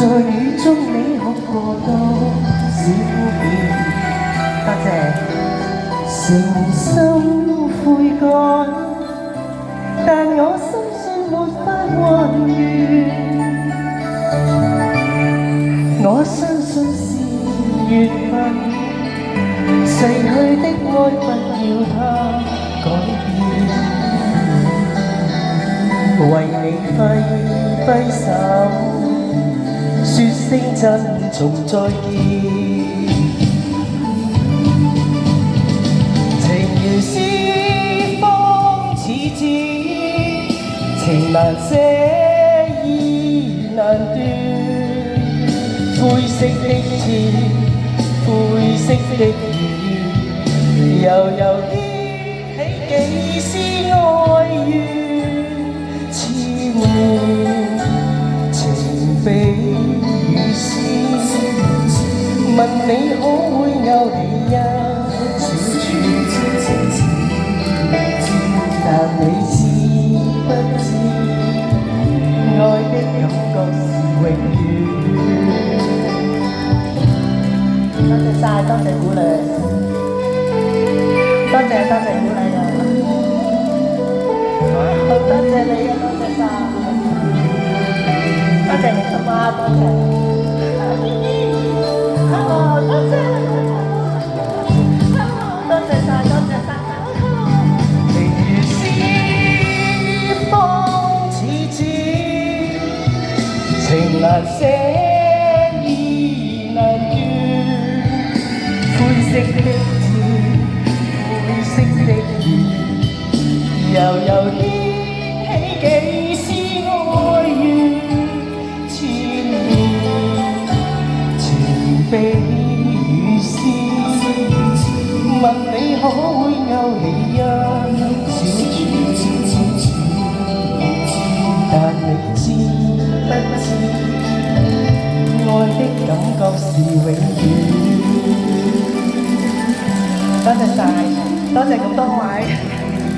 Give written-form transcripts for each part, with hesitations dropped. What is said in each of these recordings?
在雨中你哭過多少遍？多謝。誠心悔改，但我深信沒法還原。我相信是緣分，逝去的愛不要它改變。為你揮揮手，說聲珍重再見。情如絲風似箭，情難捨意難斷。灰色的天，灰色的雨，悠悠牽起幾絲哀怨。千年情比雨絲，問你可會勾起一小串？但你知不知，愛的感覺是永遠。多謝晒，多謝鼓勵，多謝鼓勵啊！好多謝你啊，多謝晒，多謝你咁啊，多謝。Hello，多謝，多謝晒，多謝晒。情如絲風似箭，情難捨意難斷。灰色的天，灰色的雨，悠悠牽起幾絲哀怨。千年情比雨絲，問你可會勾起一小串？但你知不知，愛的感覺是永遠。多謝晒，多謝咁多位。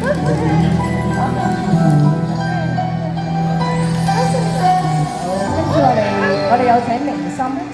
跟住我哋有請明心。